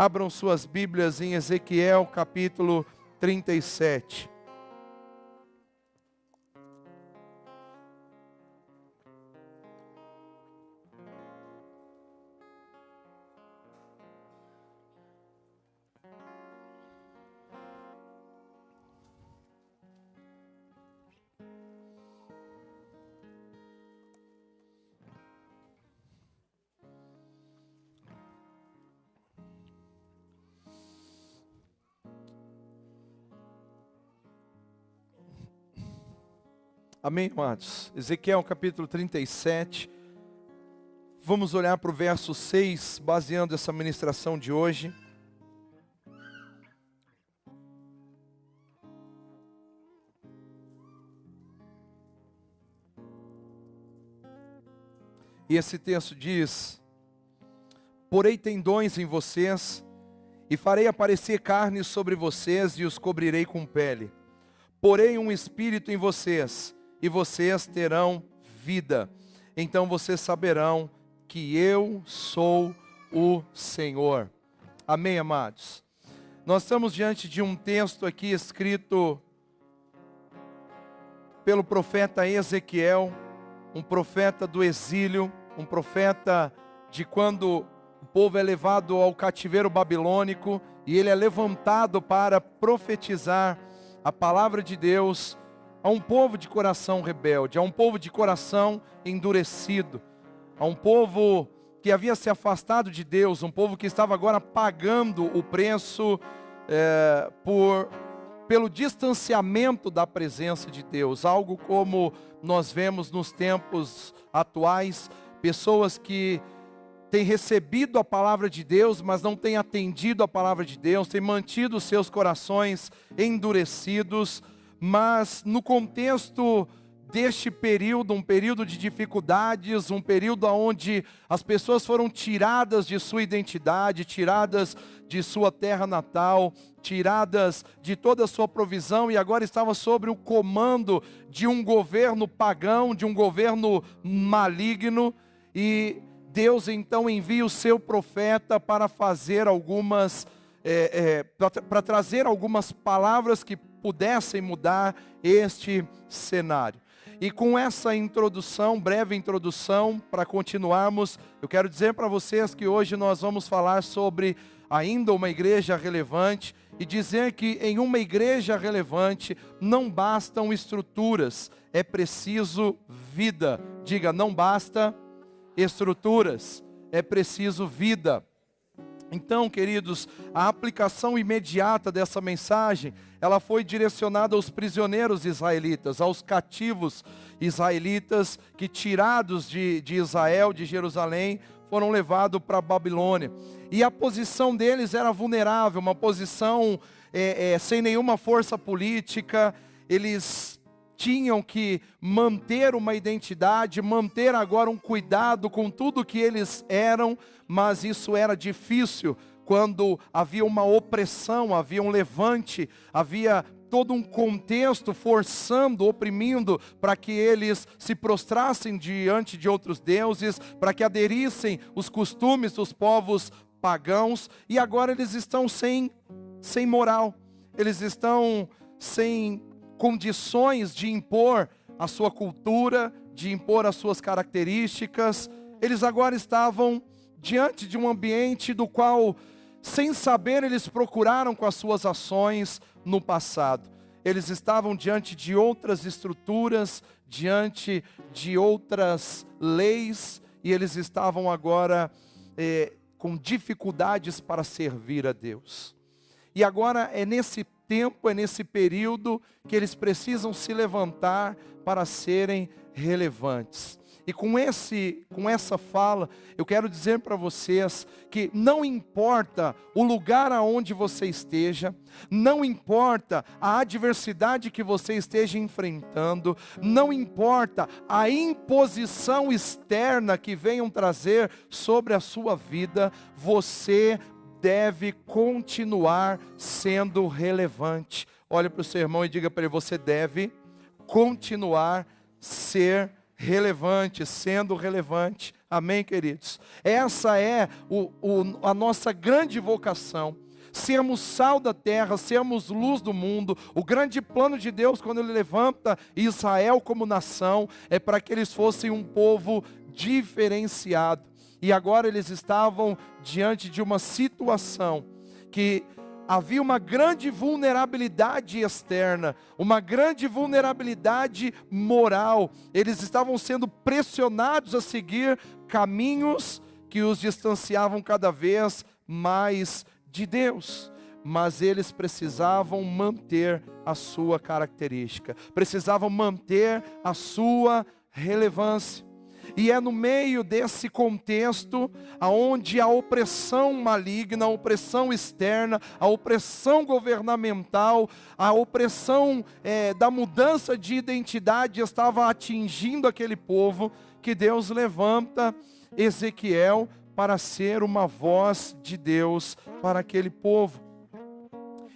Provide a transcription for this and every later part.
Abram suas Bíblias em Ezequiel capítulo 37. Amém, amados? Ezequiel capítulo 37, vamos olhar para o verso 6, baseando essa ministração de hoje. E esse texto diz: porei tendões em vocês, e farei aparecer carne sobre vocês, e os cobrirei com pele. Porei um espírito em vocês, e vocês terão vida. Então vocês saberão que eu sou o Senhor. Amém, amados? Nós estamos diante de um texto aqui escrito pelo profeta Ezequiel, um profeta do exílio, um profeta de quando o povo é levado ao cativeiro babilônico, e ele é levantado para profetizar a palavra de Deus a um povo de coração rebelde, a um povo de coração endurecido, a um povo que havia se afastado de Deus, um povo que estava agora pagando o preço pelo distanciamento da presença de Deus, algo como nós vemos nos tempos atuais, pessoas que têm recebido a palavra de Deus, mas não têm atendido a palavra de Deus, têm mantido seus corações endurecidos. Mas no contexto deste período, um período de dificuldades, um período onde as pessoas foram tiradas de sua identidade, tiradas de sua terra natal, tiradas de toda a sua provisão, e agora estava sob o comando de um governo pagão, de um governo maligno, e Deus então envia o seu profeta para fazer para trazer algumas palavras que pudessem mudar este cenário. E com essa introdução, breve introdução, para continuarmos, eu quero dizer para vocês que hoje nós vamos falar sobre ainda uma igreja relevante, e dizer que em uma igreja relevante não bastam estruturas, é preciso vida. Diga, não basta estruturas, é preciso vida. Então, queridos, a aplicação imediata dessa mensagem, ela foi direcionada aos prisioneiros israelitas, aos cativos israelitas que, tirados de Israel, de Jerusalém, foram levados para a Babilônia. E a posição deles era vulnerável, uma posição sem nenhuma força política. Eles tinham que manter uma identidade, manter agora um cuidado com tudo que eles eram, mas isso era difícil quando havia uma opressão, havia um levante, havia todo um contexto forçando, oprimindo, para que eles se prostrassem diante de outros deuses, para que aderissem os costumes dos povos pagãos, e agora eles estão sem moral, eles estão sem condições de impor a sua cultura, de impor as suas características. Eles agora estavam diante de um ambiente do qual, sem saber, eles procuraram com as suas ações no passado. Eles estavam diante de outras estruturas, diante de outras leis, e eles estavam agora com dificuldades para servir a Deus. E agora é nesse tempo, é nesse período que eles precisam se levantar para serem relevantes. E com essa fala, eu quero dizer para vocês que não importa o lugar aonde você esteja, não importa a adversidade que você esteja enfrentando, não importa a imposição externa que venham trazer sobre a sua vida, você deve continuar sendo relevante. Olhe para o seu irmão e diga para ele: você deve continuar ser relevante, sendo relevante Amém, queridos? Essa é a nossa grande vocação. Sermos sal da terra, sermos luz do mundo. O grande plano de Deus, quando Ele levanta Israel como nação, é para que eles fossem um povo diferenciado. E agora eles estavam diante de uma situação que havia uma grande vulnerabilidade externa, uma grande vulnerabilidade moral. Eles estavam sendo pressionados a seguir caminhos que os distanciavam cada vez mais de Deus. Mas eles precisavam manter a sua característica, precisavam manter a sua relevância. E é no meio desse contexto, onde a opressão maligna, a opressão externa, a opressão governamental, a opressão da mudança de identidade estava atingindo aquele povo, que Deus levanta Ezequiel para ser uma voz de Deus para aquele povo.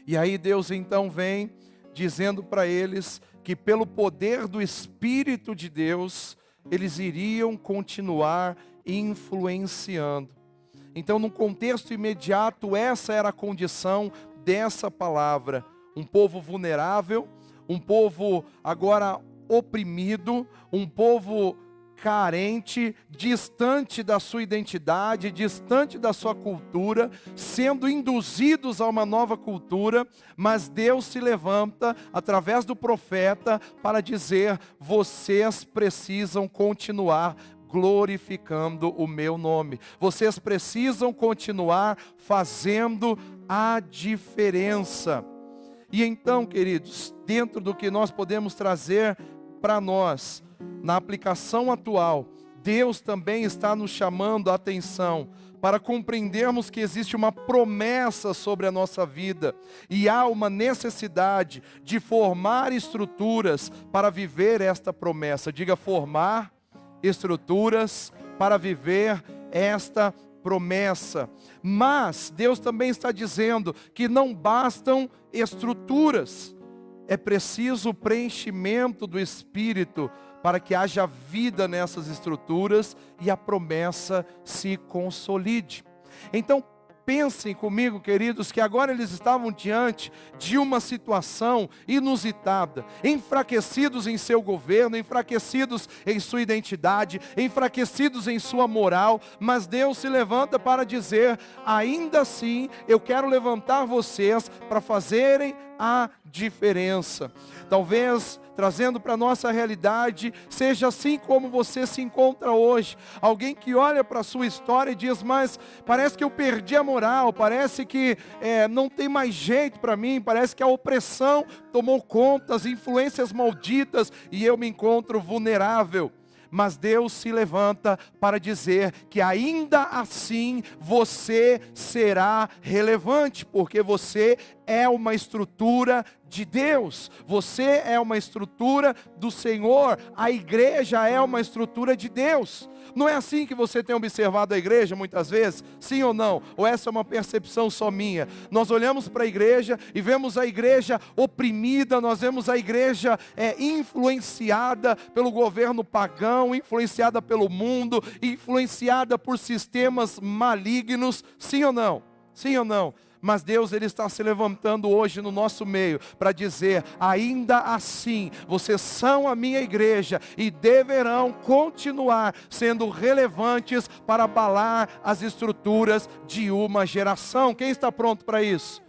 E aí Deus então vem dizendo para eles que pelo poder do Espírito de Deus, eles iriam continuar influenciando. Então, num contexto imediato, essa era a condição dessa palavra. Um povo vulnerável, um povo agora oprimido, um povo carente, distante da sua identidade, distante da sua cultura, sendo induzidos a uma nova cultura, mas Deus se levanta através do profeta para dizer: vocês precisam continuar glorificando o meu nome, vocês precisam continuar fazendo a diferença. E então, queridos, dentro do que nós podemos trazer para nós, na aplicação atual, Deus também está nos chamando a atenção para compreendermos que existe uma promessa sobre a nossa vida e há uma necessidade de formar estruturas para viver esta promessa. Diga: formar estruturas para viver esta promessa. Mas Deus também está dizendo que não bastam estruturas, é preciso o preenchimento do Espírito para que haja vida nessas estruturas e a promessa se consolide. Então, pensem comigo, queridos, que agora eles estavam diante de uma situação inusitada, enfraquecidos em seu governo, enfraquecidos em sua identidade, enfraquecidos em sua moral, mas Deus se levanta para dizer: ainda assim, eu quero levantar vocês para fazerem a diferença. Talvez, trazendo para a nossa realidade, seja assim como você se encontra hoje. Alguém que olha para a sua história e diz: mas parece que eu perdi a moral, parece que não tem mais jeito para mim, parece que a opressão tomou conta, as influências malditas, e eu me encontro vulnerável. Mas Deus se levanta para dizer que ainda assim você será relevante, porque você é uma estrutura de Deus, você é uma estrutura do Senhor, a igreja é uma estrutura de Deus. Não é assim que você tem observado a igreja muitas vezes? Sim ou não? Ou essa é uma percepção só minha? Nós olhamos para a igreja e vemos a igreja oprimida, nós vemos a igreja influenciada pelo governo pagão, influenciada pelo mundo, influenciada por sistemas malignos. Sim ou não? Sim ou não? Mas Deus, Ele está se levantando hoje no nosso meio para dizer: ainda assim, vocês são a minha igreja e deverão continuar sendo relevantes para abalar as estruturas de uma geração. Quem está pronto para isso?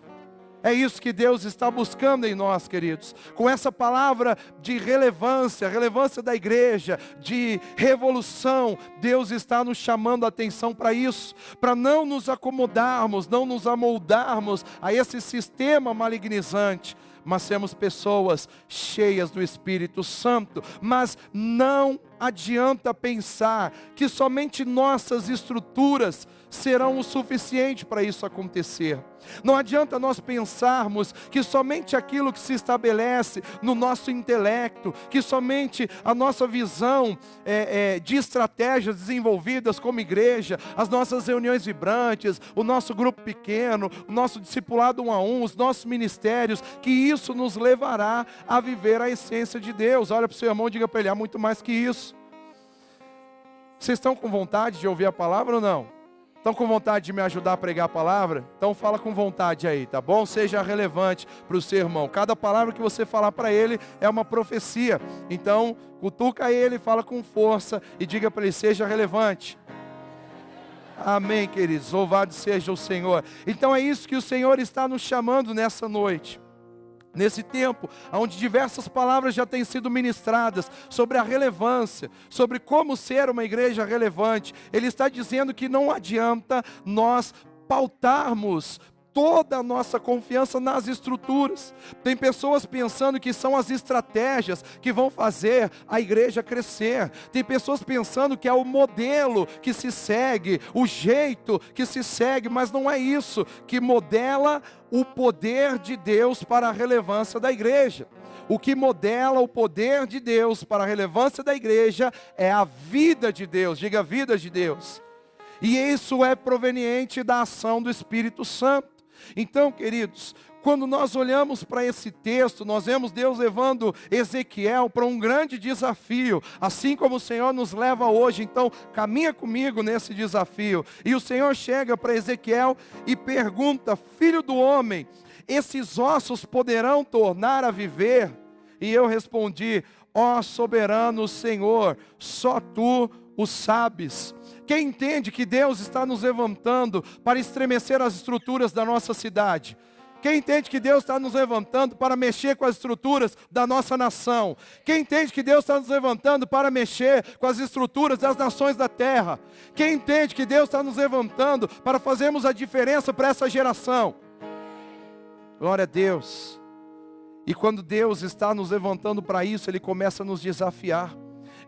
É isso que Deus está buscando em nós, queridos. Com essa palavra de relevância, relevância da igreja, de revolução, Deus está nos chamando a atenção para isso, para não nos acomodarmos, não nos amoldarmos a esse sistema malignizante, mas sermos pessoas cheias do Espírito Santo. Mas não adianta pensar que somente nossas estruturas serão o suficiente para isso acontecer. Não adianta nós pensarmos que somente aquilo que se estabelece no nosso intelecto, que somente a nossa visão de estratégias desenvolvidas como igreja, as nossas reuniões vibrantes, o nosso grupo pequeno, o nosso discipulado 1 a 1, os nossos ministérios, que isso nos levará a viver a essência de Deus. Olha para o seu irmão e diga para ele: há muito mais que isso. Vocês estão com vontade de ouvir a palavra ou não? Estão com vontade de me ajudar a pregar a palavra? Então fala com vontade aí, tá bom? Seja relevante para o seu irmão. Cada palavra que você falar para ele é uma profecia. Então, cutuca ele, fala com força e diga para ele, seja relevante. Amém, queridos. Louvado seja o Senhor. Então é isso que o Senhor está nos chamando nessa noite. Nesse tempo, onde diversas palavras já têm sido ministradas sobre a relevância, sobre como ser uma igreja relevante, Ele está dizendo que não adianta nós pautarmos toda a nossa confiança nas estruturas. Tem pessoas pensando que são as estratégias que vão fazer a igreja crescer. Tem pessoas pensando que é o modelo que se segue, o jeito que se segue, mas não é isso que modela o poder de Deus para a relevância da igreja. O que modela o poder de Deus para a relevância da igreja é a vida de Deus. Diga, a vida de Deus. E isso é proveniente da ação do Espírito Santo. Então, queridos, quando nós olhamos para esse texto, nós vemos Deus levando Ezequiel para um grande desafio, assim como o Senhor nos leva hoje. Então, caminha comigo nesse desafio. E o Senhor chega para Ezequiel e pergunta, filho do homem, esses ossos poderão tornar a viver? E eu respondi, ó soberano Senhor, só tu o sabes. Quem entende que Deus está nos levantando para estremecer as estruturas da nossa cidade? Quem entende que Deus está nos levantando para mexer com as estruturas da nossa nação? Quem entende que Deus está nos levantando para mexer com as estruturas das nações da terra? Quem entende que Deus está nos levantando para fazermos a diferença para essa geração? Glória a Deus. E quando Deus está nos levantando para isso, Ele começa a nos desafiar.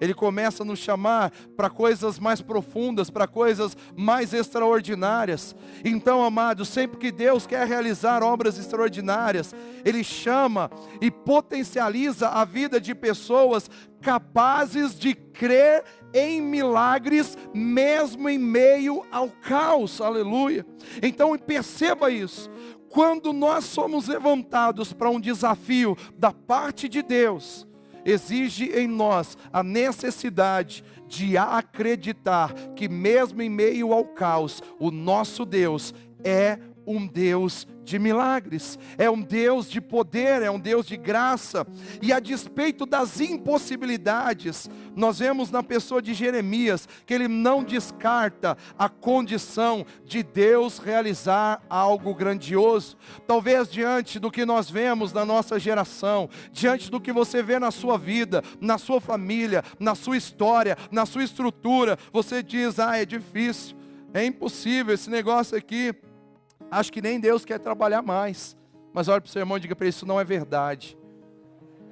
Ele começa a nos chamar para coisas mais profundas, para coisas mais extraordinárias. Então, amados, sempre que Deus quer realizar obras extraordinárias, Ele chama e potencializa a vida de pessoas capazes de crer em milagres, mesmo em meio ao caos. Aleluia. Então, perceba isso. Quando nós somos levantados para um desafio da parte de Deus, exige em nós a necessidade de acreditar que mesmo em meio ao caos, o nosso Deus é um Deus de milagres, é um Deus de poder, é um Deus de graça. E a despeito das impossibilidades, nós vemos na pessoa de Jeremias que ele não descarta a condição de Deus realizar algo grandioso. Talvez diante do que nós vemos na nossa geração, diante do que você vê na sua vida, na sua família, na sua história, na sua estrutura, você diz, é difícil, é impossível esse negócio aqui. Acho que nem Deus quer trabalhar mais. Mas olha para o seu irmão e diga para ele, isso não é verdade.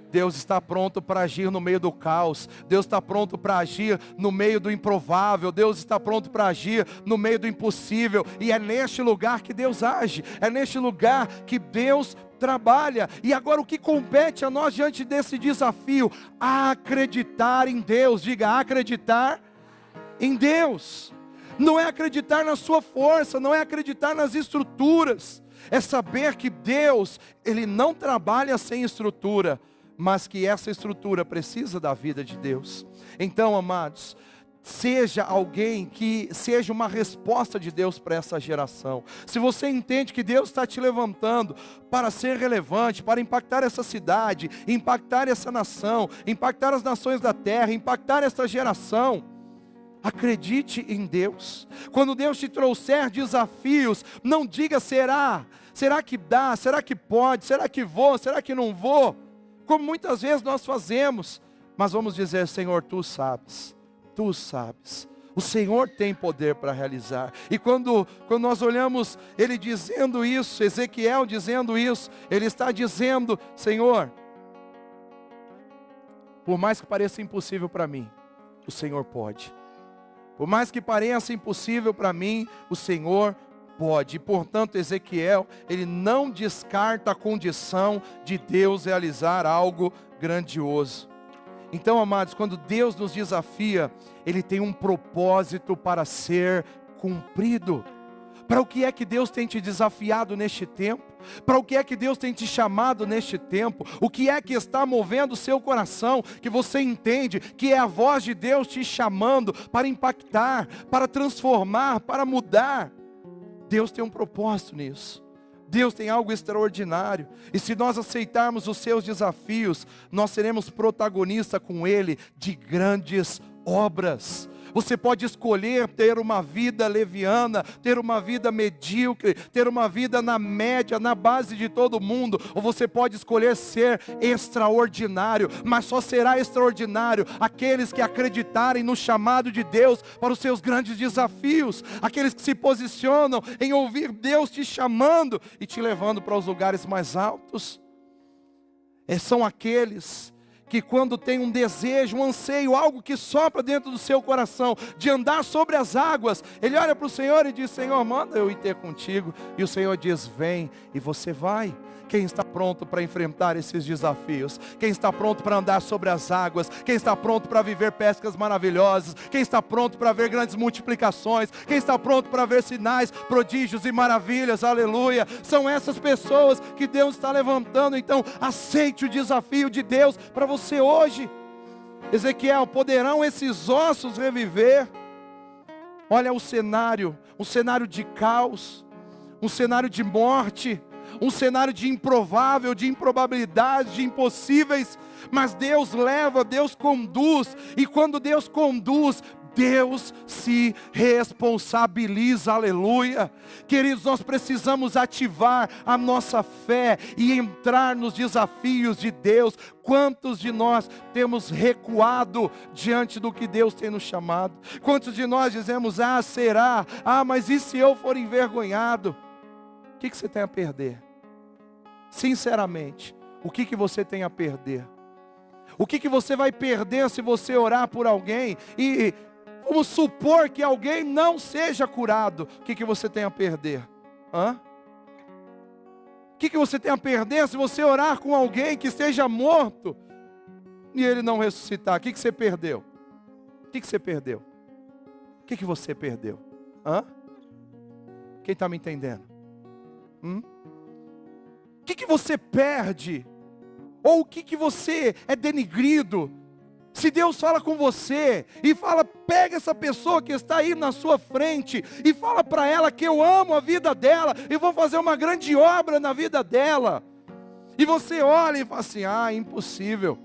Deus está pronto para agir no meio do caos. Deus está pronto para agir no meio do improvável. Deus está pronto para agir no meio do impossível. E é neste lugar que Deus age. É neste lugar que Deus trabalha. E agora o que compete a nós diante desse desafio? Acreditar em Deus. Diga, acreditar em Deus. Não é acreditar na sua força, não é acreditar nas estruturas. É saber que Deus, Ele não trabalha sem estrutura, mas que essa estrutura precisa da vida de Deus. Então, amados, seja alguém que seja uma resposta de Deus para essa geração. Se você entende que Deus está te levantando para ser relevante, para impactar essa cidade, impactar essa nação, impactar as nações da terra, impactar essa geração, acredite em Deus. Quando Deus te trouxer desafios, não diga será que dá, será que pode, será que vou, será que não vou, como muitas vezes nós fazemos, mas vamos dizer, Senhor, Tu sabes, o Senhor tem poder para realizar. E quando nós olhamos Ele dizendo isso, Ezequiel dizendo isso, Ele está dizendo, Senhor, por mais que pareça impossível para mim, o Senhor pode. Por mais que pareça impossível para mim, o Senhor pode. E portanto, Ezequiel, ele não descarta a condição de Deus realizar algo grandioso. Então, amados, quando Deus nos desafia, Ele tem um propósito para ser cumprido. Para o que é que Deus tem te desafiado neste tempo? Para o que é que Deus tem te chamado neste tempo? O que é que está movendo o seu coração, que você entende que é a voz de Deus te chamando para impactar, para transformar, para mudar? Deus tem um propósito nisso. Deus tem algo extraordinário. E se nós aceitarmos os seus desafios, nós seremos protagonistas com Ele de grandes obras. Você pode escolher ter uma vida leviana, ter uma vida medíocre, ter uma vida na média, na base de todo mundo, ou você pode escolher ser extraordinário, mas só será extraordinário aqueles que acreditarem no chamado de Deus para os seus grandes desafios, aqueles que se posicionam em ouvir Deus te chamando e te levando para os lugares mais altos. São aqueles que quando tem um desejo, um anseio, algo que sopra dentro do seu coração, de andar sobre as águas, ele olha para o Senhor e diz: Senhor, manda eu ir ter contigo. E o Senhor diz: vem, e você vai. Quem está pronto para enfrentar esses desafios? Quem está pronto para andar sobre as águas? Quem está pronto para viver pescas maravilhosas? Quem está pronto para ver grandes multiplicações? Quem está pronto para ver sinais, prodígios e maravilhas? Aleluia! São essas pessoas que Deus está levantando. Então aceite o desafio de Deus para você hoje. Ezequiel: poderão esses ossos reviver? Olha o cenário, um cenário de caos, um cenário de morte, um cenário de improvável, de improbabilidades, de impossíveis, mas Deus leva, Deus conduz, e quando Deus conduz, Deus se responsabiliza, aleluia. Queridos, nós precisamos ativar a nossa fé e entrar nos desafios de Deus. Quantos de nós temos recuado diante do que Deus tem nos chamado? Quantos de nós dizemos: será? Mas e se eu for envergonhado? O que você tem a perder? Sinceramente, o que você tem a perder? O que você vai perder se você orar por alguém e vamos supor que alguém não seja curado? O que você tem a perder? O que você tem a perder se você orar com alguém que esteja morto e ele não ressuscitar? O que você perdeu? O que você perdeu? O que você perdeu? Quem está me entendendo? O que você perde? Ou o que você é denigrido? Se Deus fala com você e fala: pega essa pessoa que está aí na sua frente e fala para ela que eu amo a vida dela e vou fazer uma grande obra na vida dela. E você olha e fala assim: impossível.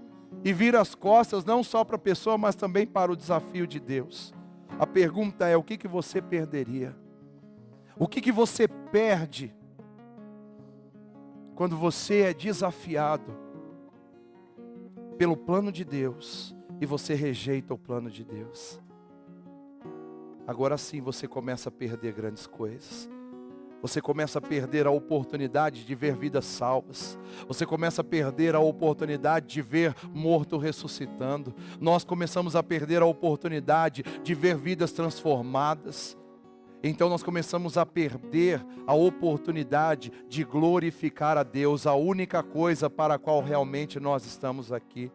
E vira as costas não só para a pessoa, mas também para o desafio de Deus. A pergunta é: o que você perderia? O que você perde quando você é desafiado pelo plano de Deus e você rejeita o plano de Deus? Agora sim você começa a perder grandes coisas. Você começa a perder a oportunidade de ver vidas salvas. Você começa a perder a oportunidade de ver morto ressuscitando. Nós começamos a perder a oportunidade de ver vidas transformadas. Então nós começamos a perder a oportunidade de glorificar a Deus, a única coisa para a qual realmente nós estamos aqui.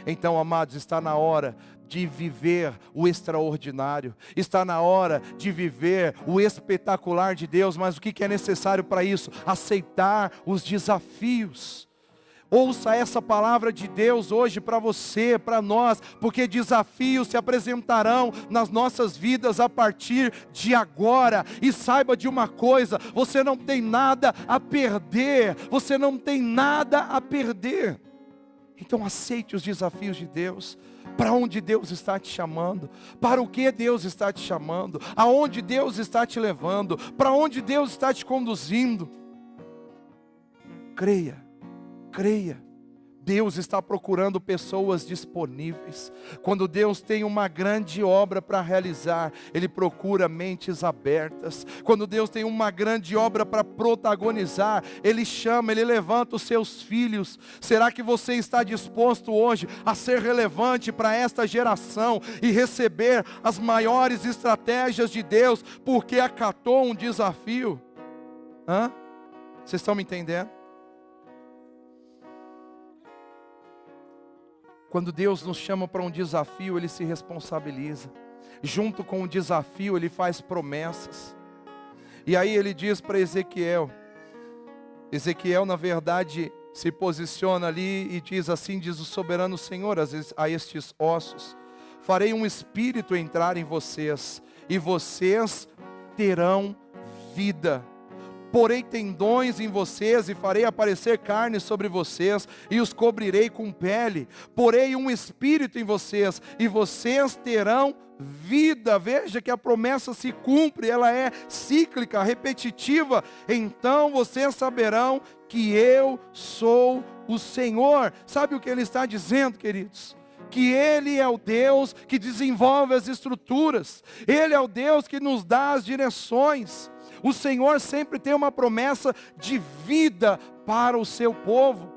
Então, amados, está na hora de viver o extraordinário, está na hora de viver o espetacular de Deus. Mas o que é necessário para isso? Aceitar os desafios. Ouça essa palavra de Deus hoje para você, para nós, porque desafios se apresentarão nas nossas vidas a partir de agora. E saiba de uma coisa: você não tem nada a perder, você não tem nada a perder. Então aceite os desafios de Deus. Para onde Deus está te chamando, para o que Deus está te chamando, aonde Deus está te levando, para onde Deus está te conduzindo. Creia. Deus está procurando pessoas disponíveis. Quando Deus tem uma grande obra para realizar, Ele procura mentes abertas. Quando Deus tem uma grande obra para protagonizar, Ele chama, Ele levanta os seus filhos. Será que você está disposto hoje a ser relevante para esta geração e receber as maiores estratégias de Deus, porque acatou um desafio? Vocês estão me entendendo? Quando Deus nos chama para um desafio, Ele se responsabiliza. Junto com o desafio, Ele faz promessas. E aí ele diz para Ezequiel, na verdade se posiciona ali e diz assim, diz o soberano Senhor a estes ossos: farei um espírito entrar em vocês, e vocês terão vida. Porei tendões em vocês e farei aparecer carne sobre vocês e os cobrirei com pele. Porei um espírito em vocês e vocês terão vida. Veja que a promessa se cumpre, ela é cíclica, repetitiva. Então vocês saberão que eu sou o Senhor. Sabe o que ele está dizendo, queridos? Que Ele é o Deus que desenvolve as estruturas, Ele é o Deus que nos dá as direções. O Senhor sempre tem uma promessa de vida para o seu povo.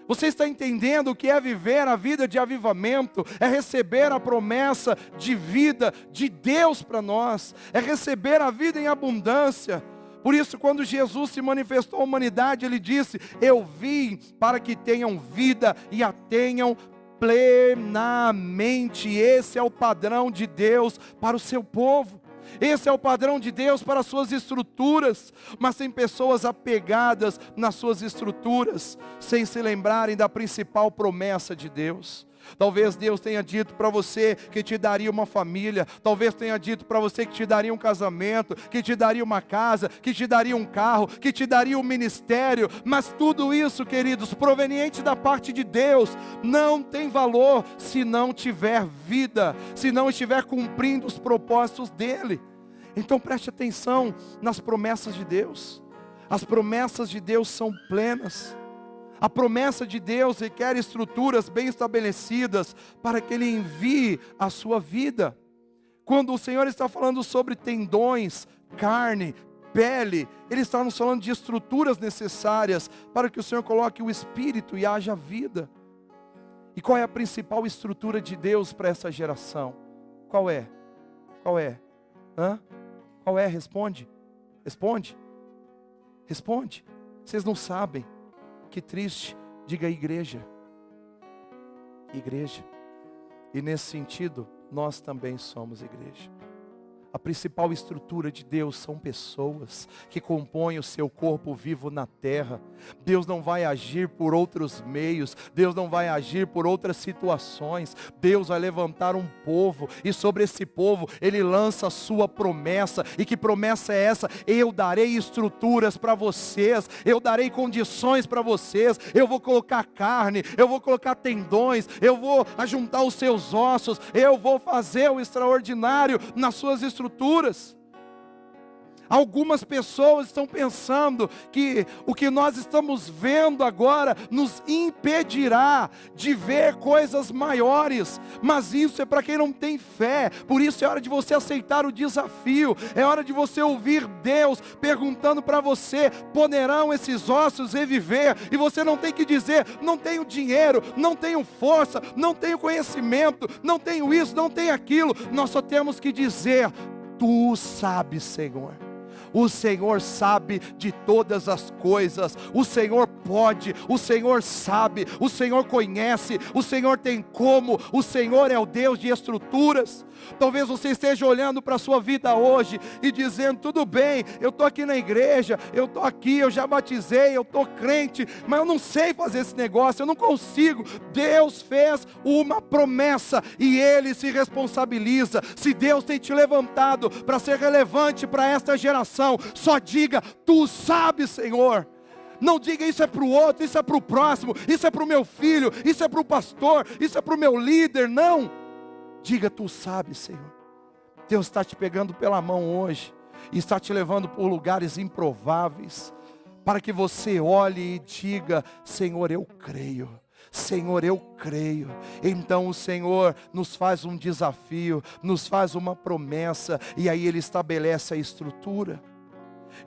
Você está entendendo o que é viver a vida de avivamento? É receber a promessa de vida de Deus para nós, é receber a vida em abundância. Por isso, quando Jesus se manifestou à humanidade, Ele disse: eu vim para que tenham vida e a tenham plenamente. Esse é o padrão de Deus para o seu povo. Esse é o padrão de Deus para as suas estruturas. Mas tem pessoas apegadas nas suas estruturas, sem se lembrarem da principal promessa de Deus. Talvez Deus tenha dito para você que te daria uma família. Talvez tenha dito para você que te daria um casamento, que te daria uma casa, que te daria um carro, que te daria um ministério. Mas tudo isso, queridos, proveniente da parte de Deus, não tem valor se não tiver vida, se não estiver cumprindo os propósitos dEle. Então preste atenção nas promessas de Deus. As promessas de Deus são plenas. A promessa de Deus requer estruturas bem estabelecidas para que Ele envie a sua vida. Quando o Senhor está falando sobre tendões, carne, pele, Ele está nos falando de estruturas necessárias para que o Senhor coloque o Espírito e haja vida. E qual é a principal estrutura de Deus para essa geração? Qual é? Qual é? Qual é? Responde. Responde. Responde. Vocês não sabem. Que triste. Diga igreja. Igreja. E nesse sentido, nós também somos igreja. A principal estrutura de Deus são pessoas que compõem o seu corpo vivo na terra. Deus não vai agir por outros meios, Deus não vai agir por outras situações. Deus vai levantar um povo, e sobre esse povo Ele lança a sua promessa. E que promessa é essa? Eu darei estruturas para vocês, eu darei condições para vocês, eu vou colocar carne, eu vou colocar tendões, eu vou ajuntar os seus ossos, eu vou fazer o extraordinário nas suas estruturas. Algumas pessoas estão pensando que o que nós estamos vendo agora nos impedirá de ver coisas maiores, mas isso é para quem não tem fé. Por isso é hora de você aceitar o desafio, é hora de você ouvir Deus perguntando para você: poderão esses ossos reviver? E você não tem que dizer: não tenho dinheiro, não tenho força, não tenho conhecimento, não tenho isso, não tenho aquilo. Nós só temos que dizer: Tu sabes, Senhor. O Senhor sabe de todas as coisas. O Senhor pode, o Senhor sabe, o Senhor conhece, o Senhor tem como. O Senhor é o Deus de estruturas. Talvez você esteja olhando para a sua vida hoje e dizendo: tudo bem, eu estou aqui na igreja, eu estou aqui, eu já batizei, eu estou crente, mas eu não sei fazer esse negócio, eu não consigo. Deus fez uma promessa e Ele se responsabiliza. Se Deus tem te levantado para ser relevante para esta geração, só diga: tu sabes, Senhor. Não diga: isso é para o outro, isso é para o próximo, isso é para o meu filho, isso é para o pastor, isso é para o meu líder. Não. Diga: tu sabes, Senhor. Deus está te pegando pela mão hoje e está te levando por lugares improváveis, para que você olhe e diga: Senhor, eu creio. Senhor, eu creio. Então o Senhor nos faz um desafio, nos faz uma promessa, e aí Ele estabelece a estrutura.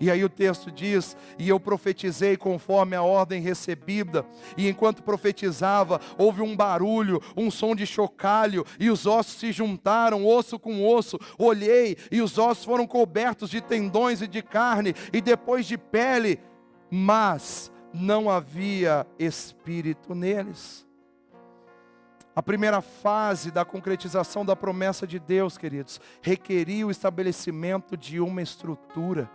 E aí o texto diz: e eu profetizei conforme a ordem recebida, e enquanto profetizava, houve um barulho, um som de chocalho, e os ossos se juntaram, osso com osso. Olhei, e os ossos foram cobertos de tendões e de carne, e depois de pele, mas não havia espírito neles. A primeira fase da concretização da promessa de Deus, queridos, requeria o estabelecimento de uma estrutura.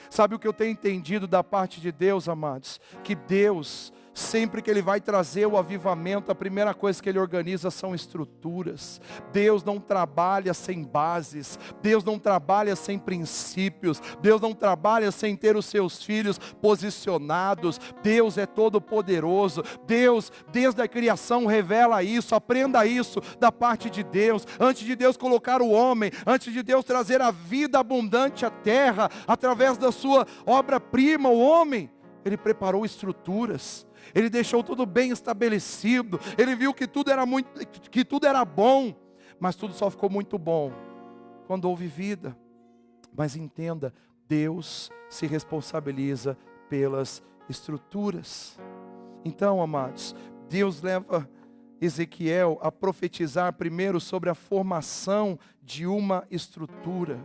Sabe o que eu tenho entendido da parte de Deus, amados? Que Deus, sempre que Ele vai trazer o avivamento, a primeira coisa que Ele organiza são estruturas. Deus não trabalha sem bases, Deus não trabalha sem princípios, Deus não trabalha sem ter os seus filhos posicionados. Deus é todo poderoso, Deus desde a criação revela isso. Aprenda isso da parte de Deus. Antes de Deus colocar o homem, antes de Deus trazer a vida abundante à terra, através da sua obra-prima, o homem, Ele preparou estruturas. Ele deixou tudo bem estabelecido. Ele viu que tudo era bom, mas tudo só ficou muito bom quando houve vida. Mas entenda, Deus se responsabiliza pelas estruturas. Então, amados, Deus leva Ezequiel a profetizar primeiro sobre a formação de uma estrutura.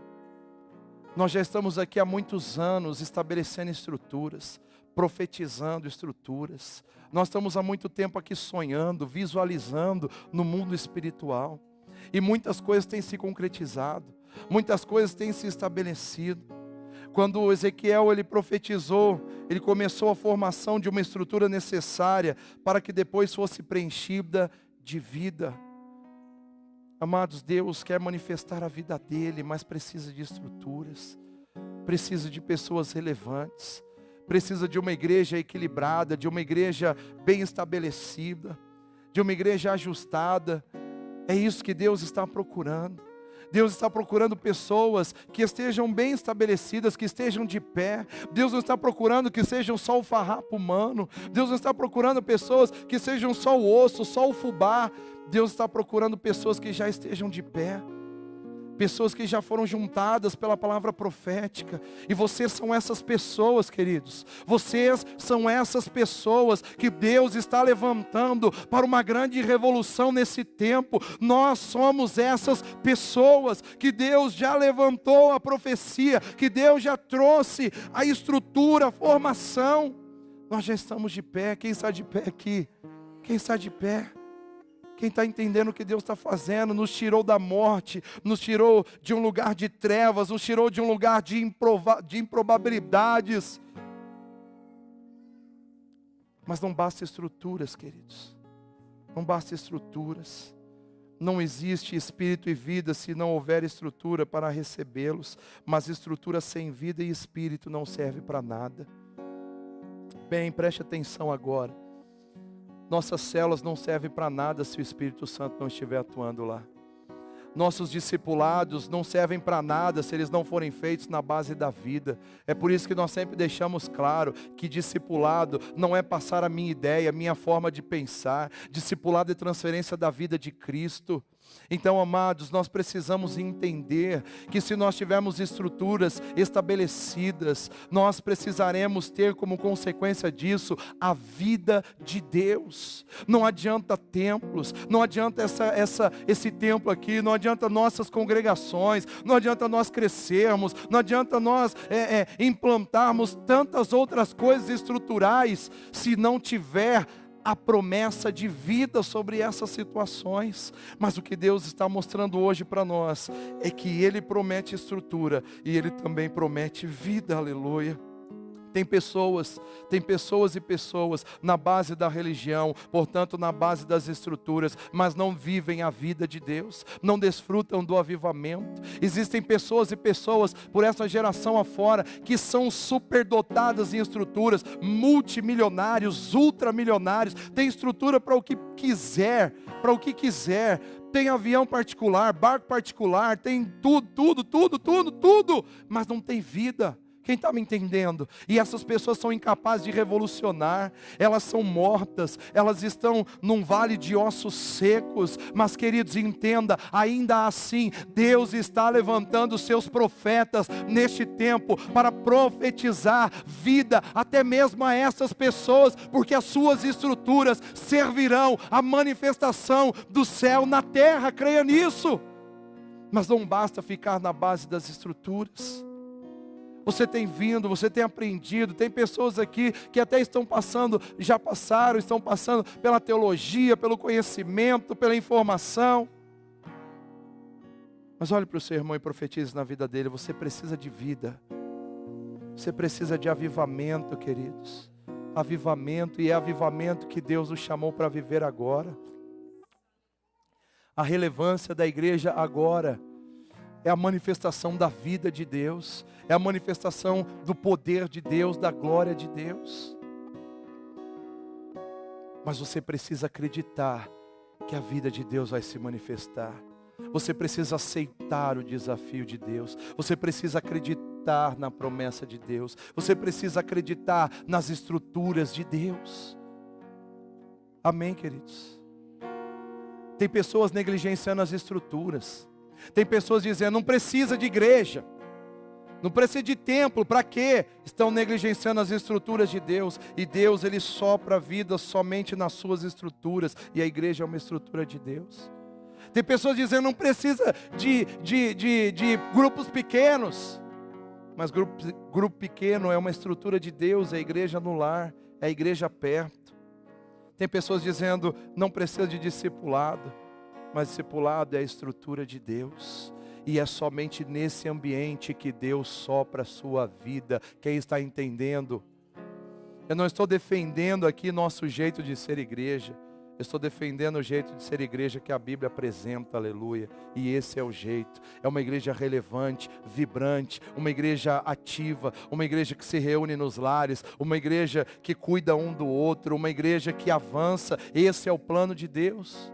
Nós já estamos aqui há muitos anos estabelecendo estruturas, profetizando estruturas. Nós estamos há muito tempo aqui sonhando, visualizando no mundo espiritual. E muitas coisas têm se concretizado, muitas coisas têm se estabelecido. Quando Ezequiel ele profetizou, ele começou a formação de uma estrutura necessária para que depois fosse preenchida de vida. Amados, Deus quer manifestar a vida dele, mas precisa de estruturas, precisa de pessoas relevantes, precisa de uma igreja equilibrada, de uma igreja bem estabelecida, de uma igreja ajustada. É isso que Deus está procurando. Deus está procurando pessoas que estejam bem estabelecidas, que estejam de pé. Deus não está procurando que sejam só o farrapo humano. Deus não está procurando pessoas que sejam só o osso, só o fubá. Deus está procurando pessoas que já estejam de pé. Pessoas que já foram juntadas pela palavra profética. E vocês são essas pessoas, queridos. Vocês são essas pessoas que Deus está levantando para uma grande revolução nesse tempo. Nós somos essas pessoas que Deus já levantou a profecia, que Deus já trouxe a estrutura, a formação. Nós já estamos de pé. Quem está de pé aqui? Quem está de pé? Quem está entendendo o que Deus está fazendo? Nos tirou da morte, nos tirou de um lugar de trevas, nos tirou de um lugar de improbabilidades. Mas não basta estruturas, queridos. Não basta estruturas. Não existe espírito e vida se não houver estrutura para recebê-los. Mas estrutura sem vida e espírito não serve para nada. Bem, preste atenção agora. Nossas células não servem para nada se o Espírito Santo não estiver atuando lá. Nossos discipulados não servem para nada se eles não forem feitos na base da vida. É por isso que nós sempre deixamos claro que discipulado não é passar a minha ideia, a minha forma de pensar. Discipulado é transferência da vida de Cristo. Então, amados, nós precisamos entender que se nós tivermos estruturas estabelecidas, nós precisaremos ter como consequência disso a vida de Deus. Não adianta templos, não adianta esse templo aqui, não adianta nossas congregações, não adianta nós crescermos, não adianta nós implantarmos tantas outras coisas estruturais, se não tiver a promessa de vida sobre essas situações. Mas o que Deus está mostrando hoje para nós é que Ele promete estrutura e Ele também promete vida, aleluia. Tem pessoas e pessoas na base da religião, portanto na base das estruturas, mas não vivem a vida de Deus, não desfrutam do avivamento. Existem pessoas e pessoas por essa geração afora que são superdotadas em estruturas, multimilionários, ultramilionários, tem estrutura para o que quiser, tem avião particular, barco particular, tem tudo, mas não tem vida. Quem está me entendendo? E essas pessoas são incapazes de revolucionar, elas são mortas, elas estão num vale de ossos secos. Mas, queridos, entenda, ainda assim, Deus está levantando seus profetas neste tempo para profetizar vida, até mesmo a essas pessoas, porque as suas estruturas servirão à manifestação do céu na terra, creia nisso. Mas não basta ficar na base das estruturas. Você tem vindo, você tem aprendido, tem pessoas aqui que até estão passando pela teologia, pelo conhecimento, pela informação. Mas olhe para o seu irmão e profetize na vida dele, você precisa de vida. Você precisa de avivamento, queridos. Avivamento, e é avivamento que Deus nos chamou para viver agora. A relevância da igreja agora é a manifestação da vida de Deus, é a manifestação do poder de Deus, da glória de Deus. Mas você precisa acreditar que a vida de Deus vai se manifestar. Você precisa aceitar o desafio de Deus. Você precisa acreditar na promessa de Deus. Você precisa acreditar nas estruturas de Deus. Amém, queridos? Tem pessoas negligenciando as estruturas. Tem pessoas dizendo, não precisa de igreja. Não precisa de templo, para quê? Estão negligenciando as estruturas de Deus. E Deus, Ele sopra a vida somente nas suas estruturas. E a igreja é uma estrutura de Deus. Tem pessoas dizendo, não precisa de grupos pequenos. Mas grupo pequeno é uma estrutura de Deus, é a igreja no lar, é a igreja perto. Tem pessoas dizendo, não precisa de discipulado. Mas discipulado é a estrutura de Deus. E é somente nesse ambiente que Deus sopra a sua vida. Quem está entendendo? Eu não estou defendendo aqui nosso jeito de ser igreja. Eu estou defendendo o jeito de ser igreja que a Bíblia apresenta, aleluia. E esse é o jeito. É uma igreja relevante, vibrante, uma igreja ativa, uma igreja que se reúne nos lares, uma igreja que cuida um do outro, uma igreja que avança. Esse é o plano de Deus.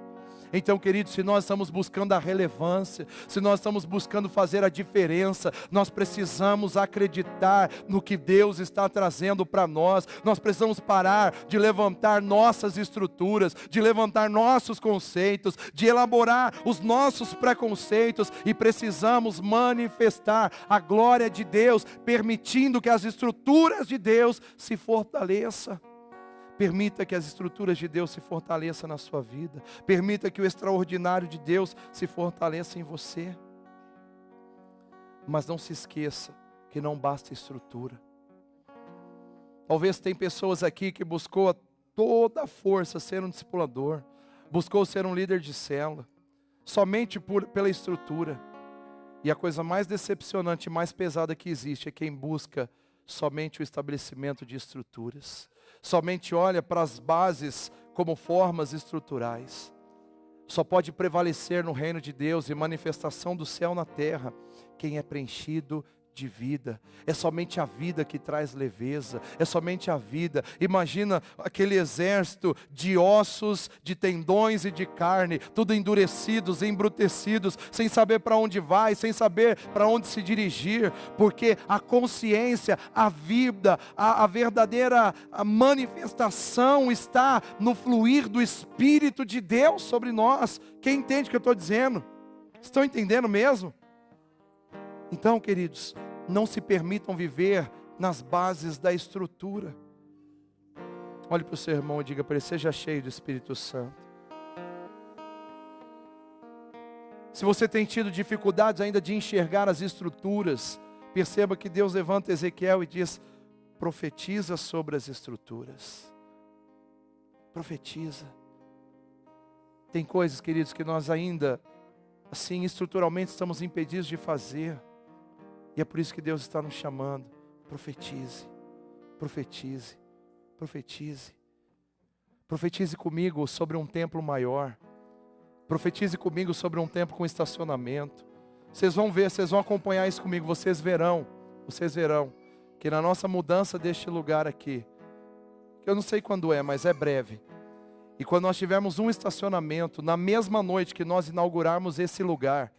Então, queridos, se nós estamos buscando a relevância, se nós estamos buscando fazer a diferença, nós precisamos acreditar no que Deus está trazendo para nós. Nós precisamos parar de levantar nossas estruturas, de levantar nossos conceitos, de elaborar os nossos preconceitos, e precisamos manifestar a glória de Deus, permitindo que as estruturas de Deus se fortaleçam. Permita que as estruturas de Deus se fortaleçam na sua vida. Permita que o extraordinário de Deus se fortaleça em você. Mas não se esqueça que não basta estrutura. Talvez tem pessoas aqui que buscou a toda a força ser um discipulador, buscou ser um líder de célula, somente pela estrutura. E a coisa mais decepcionante e mais pesada que existe é quem busca somente o estabelecimento de estruturas. Somente olha para as bases como formas estruturais. Só pode prevalecer no reino de Deus e manifestação do céu na terra quem é preenchido de vida. É somente a vida que traz leveza, é somente a vida. Imagina aquele exército de ossos, de tendões e de carne, tudo endurecidos, embrutecidos, sem saber para onde vai, sem saber para onde se dirigir, porque a consciência, a vida, a verdadeira manifestação está no fluir do Espírito de Deus sobre nós. Quem entende o que eu estou dizendo? Estão entendendo mesmo? Então, queridos, não se permitam viver nas bases da estrutura. Olhe para o seu irmão e diga para ele, seja cheio do Espírito Santo. Se você tem tido dificuldades ainda de enxergar as estruturas, perceba que Deus levanta Ezequiel e diz, profetiza sobre as estruturas. Profetiza. Tem coisas, queridos, que nós ainda, assim, estruturalmente estamos impedidos de fazer. E é por isso que Deus está nos chamando. Profetize, profetize, profetize. Profetize comigo sobre um templo maior. Profetize comigo sobre um templo com estacionamento. Vocês vão ver, vocês vão acompanhar isso comigo. Vocês verão que na nossa mudança deste lugar aqui, que eu não sei quando é, mas é breve. E quando nós tivermos um estacionamento, na mesma noite que nós inaugurarmos esse lugar,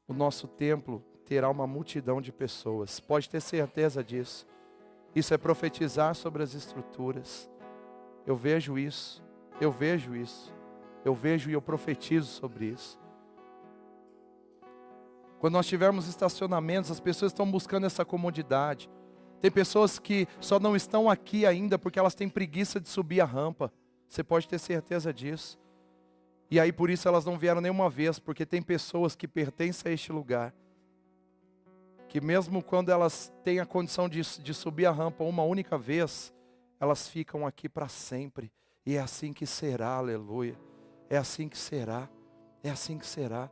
o nosso templo terá uma multidão de pessoas. Pode ter certeza disso. Isso é profetizar sobre as estruturas. Eu vejo isso. Eu vejo isso. Eu vejo e eu profetizo sobre isso. Quando nós tivermos estacionamentos, as pessoas estão buscando essa comodidade. Tem pessoas que só não estão aqui ainda porque elas têm preguiça de subir a rampa. Você pode ter certeza disso. E aí por isso elas não vieram nenhuma vez, porque tem pessoas que pertencem a este lugar, que mesmo quando elas têm a condição de subir a rampa uma única vez, elas ficam aqui para sempre. E é assim que será, aleluia. É assim que será. É assim que será.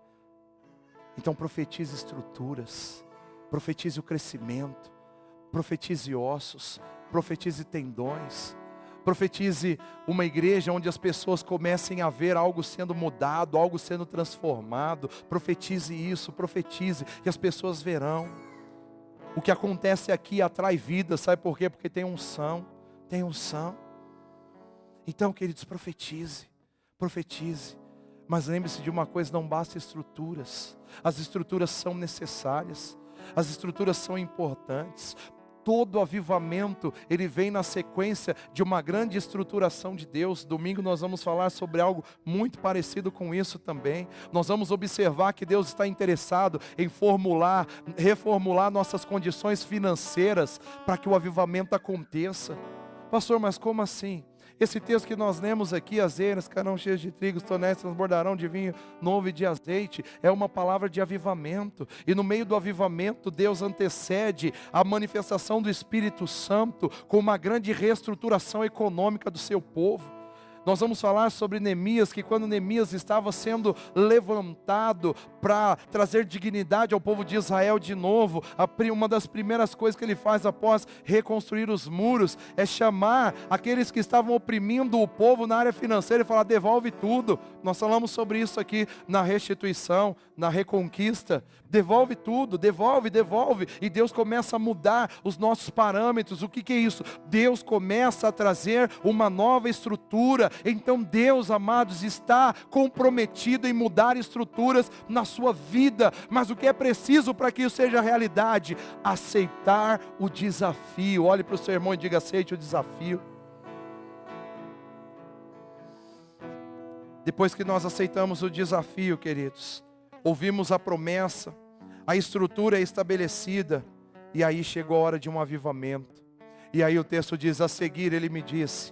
Então profetize estruturas. Profetize o crescimento. Profetize ossos, profetize tendões, profetize uma igreja onde as pessoas comecem a ver algo sendo mudado, algo sendo transformado. Profetize isso, profetize, e as pessoas verão. O que acontece aqui atrai vida, sabe por quê? Porque tem unção, tem unção. Então, queridos, profetize, profetize. Mas lembre-se de uma coisa, não basta estruturas. As estruturas são necessárias, as estruturas são importantes. Todo avivamento, ele vem na sequência de uma grande estruturação de Deus. Domingo nós vamos falar sobre algo muito parecido com isso também. Nós vamos observar que Deus está interessado em reformular nossas condições financeiras para que o avivamento aconteça. Pastor, mas como assim? Esse texto que nós lemos aqui, as eiras ficarão cheias de trigo, os tonéis transbordarão de vinho novo e de azeite, é uma palavra de avivamento. E no meio do avivamento, Deus antecede a manifestação do Espírito Santo com uma grande reestruturação econômica do seu povo. Nós vamos falar sobre Neemias, que quando Neemias estava sendo levantado para trazer dignidade ao povo de Israel de novo, uma das primeiras coisas que ele faz após reconstruir os muros, é chamar aqueles que estavam oprimindo o povo na área financeira e falar: devolve tudo. Nós falamos sobre isso aqui na restituição, na reconquista. Devolve tudo, devolve. E Deus começa a mudar os nossos parâmetros. O que é isso? Deus começa a trazer uma nova estrutura. Então Deus, amados, está comprometido em mudar estruturas na sua vida. Mas o que é preciso para que isso seja realidade? Aceitar o desafio. Olhe para o seu irmão e diga: aceite o desafio. Depois que nós aceitamos o desafio, queridos, ouvimos a promessa, a estrutura é estabelecida, e aí chegou a hora de um avivamento. E aí o texto diz: a seguir ele me disse: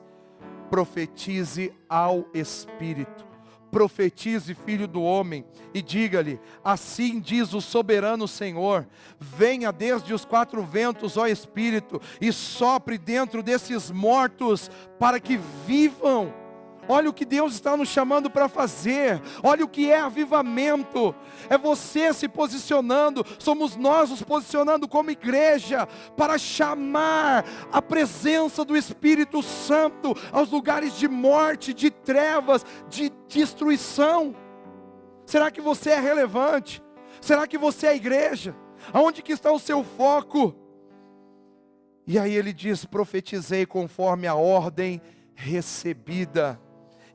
profetize ao Espírito, profetize, filho do homem, e diga-lhe: assim diz o soberano Senhor, venha desde os quatro ventos, ó Espírito, e sopre dentro desses mortos, para que vivam. Olha o que Deus está nos chamando para fazer. Olha o que é avivamento. É você se posicionando, somos nós nos posicionando como igreja para chamar a presença do Espírito Santo aos lugares de morte, de trevas, de destruição. Será que você é relevante? Será que você é a igreja? Aonde que está o seu foco? E aí ele diz: profetizei conforme a ordem recebida,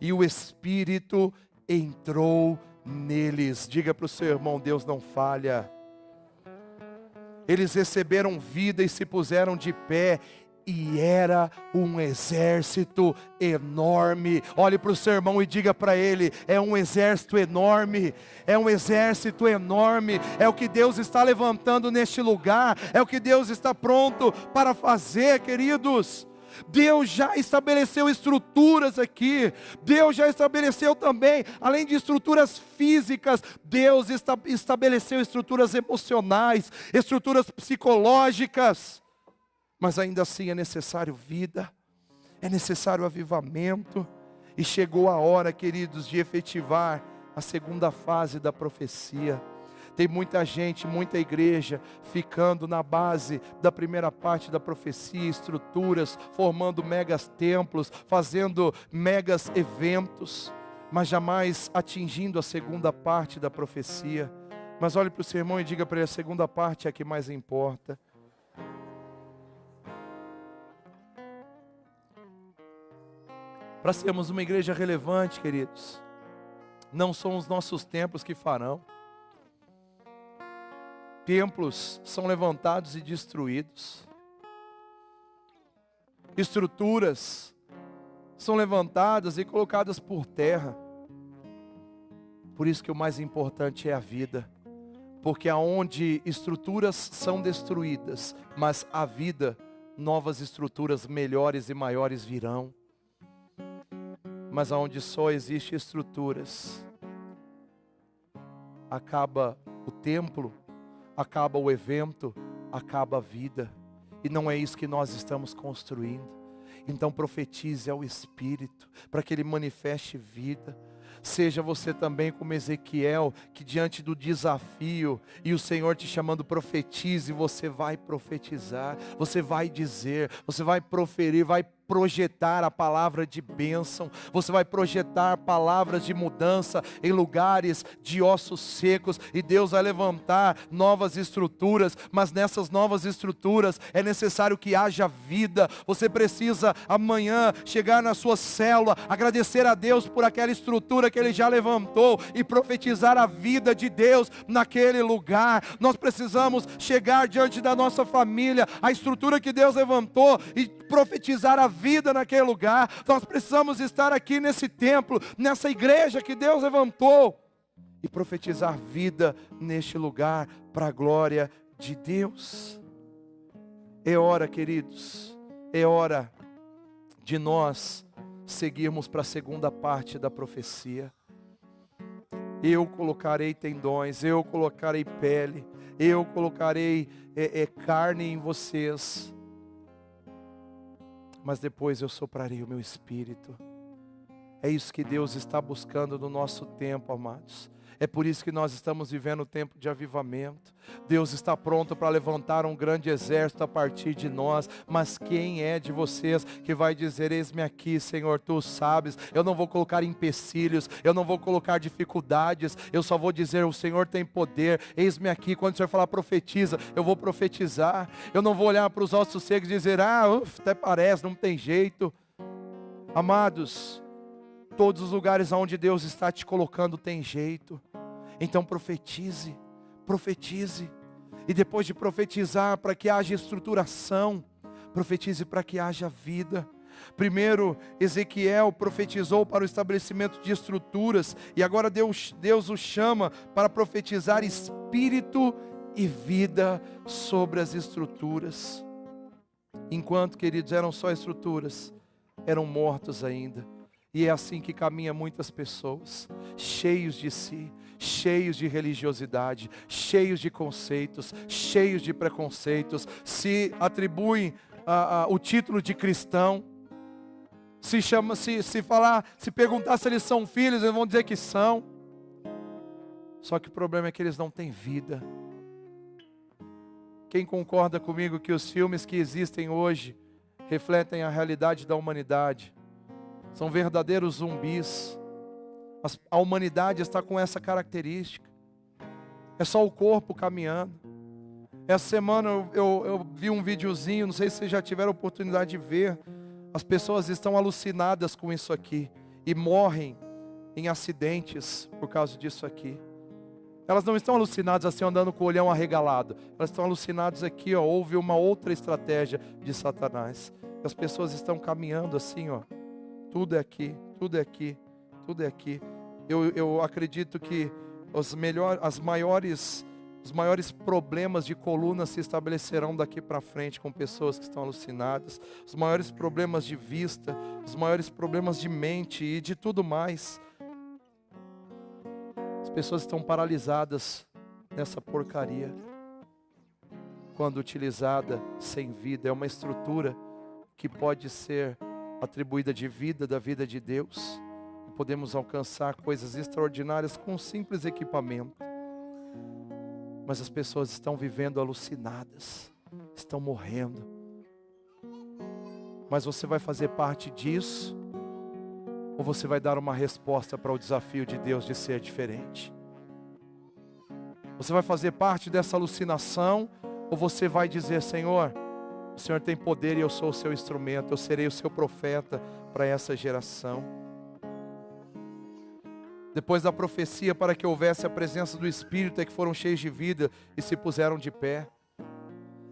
e o Espírito entrou neles. Diga para o seu irmão: Deus não falha. Eles receberam vida e se puseram de pé, e era um exército enorme. Olhe para o seu irmão e diga para ele: é um exército enorme, é um exército enorme. É o que Deus está levantando neste lugar, é o que Deus está pronto para fazer, queridos. Deus já estabeleceu estruturas aqui. Deus já estabeleceu também, além de estruturas físicas, Deus estabeleceu estruturas emocionais, estruturas psicológicas. Mas ainda assim é necessário vida, é necessário avivamento. E chegou a hora, queridos, de efetivar a segunda fase da profecia. Tem muita gente, muita igreja ficando na base da primeira parte da profecia, estruturas, formando megas templos, fazendo megas eventos, mas jamais atingindo a segunda parte da profecia. Mas olhe para o seu irmão e diga para ele: a segunda parte é a que mais importa. Para sermos uma igreja relevante, queridos, não são os nossos templos que farão. Templos são levantados e destruídos. Estruturas são levantadas e colocadas por terra. Por isso que o mais importante é a vida. Porque aonde estruturas são destruídas, mas a vida, novas estruturas melhores e maiores virão. Mas aonde só existe estruturas, acaba o templo, acaba o evento, acaba a vida. E não é isso que nós estamos construindo. Então profetize ao Espírito, para que Ele manifeste vida. Seja você também como Ezequiel, que diante do desafio e o Senhor te chamando, profetize, você vai profetizar, você vai dizer, você vai proferir, vai projetar a palavra de bênção, você vai projetar palavras de mudança em lugares de ossos secos, e Deus vai levantar novas estruturas, mas nessas novas estruturas é necessário que haja vida. Você precisa amanhã chegar na sua célula, agradecer a Deus por aquela estrutura que Ele já levantou e profetizar a vida de Deus naquele lugar. Nós precisamos chegar diante da nossa família, a estrutura que Deus levantou, e profetizar a vida naquele lugar. Nós precisamos estar aqui nesse templo, nessa igreja que Deus levantou, e profetizar vida neste lugar para a glória de Deus. É hora, queridos, é hora de nós seguirmos para a segunda parte da profecia. Eu colocarei tendões, eu colocarei pele, eu colocarei carne em vocês, mas depois eu soprarei o meu espírito. É isso que Deus está buscando no nosso tempo, amados. É por isso que nós estamos vivendo um tempo de avivamento. Deus está pronto para levantar um grande exército a partir de nós. Mas quem é de vocês que vai dizer: eis-me aqui, Senhor, Tu sabes. Eu não vou colocar empecilhos, eu não vou colocar dificuldades, eu só vou dizer: o Senhor tem poder, eis-me aqui. Quando o Senhor falar profetiza, eu vou profetizar. Eu não vou olhar para os ossos secos e dizer: até parece, não tem jeito. Amados, todos os lugares onde Deus está te colocando tem jeito. Então profetize, profetize. E depois de profetizar, para que haja estruturação, profetize para que haja vida. Primeiro, Ezequiel profetizou para o estabelecimento de estruturas, e agora Deus o chama para profetizar espírito e vida sobre as estruturas. Enquanto, queridos, eram só estruturas, eram mortos ainda. E é assim que caminham muitas pessoas, cheios de si, cheios de religiosidade, cheios de conceitos, cheios de preconceitos, se atribuem o título de cristão, se perguntar se eles são filhos, eles vão dizer que são. Só que o problema é que eles não têm vida. Quem concorda comigo que os filmes que existem hoje refletem a realidade da humanidade? São verdadeiros zumbis. A humanidade está com essa característica. É só o corpo caminhando. Essa semana eu vi um videozinho, não sei se vocês já tiveram a oportunidade de ver. As pessoas estão alucinadas com isso aqui e morrem em acidentes por causa disso aqui. Elas não estão alucinadas assim, andando com o olhão arregalado. Elas estão alucinadas aqui, houve uma outra estratégia de Satanás. As pessoas estão caminhando assim, tudo é aqui, tudo é aqui, tudo é aqui. Eu acredito que os maiores problemas de coluna se estabelecerão daqui para frente com pessoas que estão alucinadas. Os maiores problemas de vista, os maiores problemas de mente e de tudo mais. As pessoas estão paralisadas nessa porcaria. Quando utilizada sem vida, é uma estrutura que pode ser atribuída de vida, da vida de Deus, e podemos alcançar coisas extraordinárias com um simples equipamento. Mas as pessoas estão vivendo alucinadas, estão morrendo. Mas você vai fazer parte disso, ou você vai dar uma resposta para o desafio de Deus de ser diferente? Você vai fazer parte dessa alucinação, ou você vai dizer: Senhor, o Senhor tem poder e eu sou o seu instrumento, eu serei o seu profeta para essa geração. Depois da profecia, para que houvesse a presença do Espírito, é que foram cheios de vida e se puseram de pé.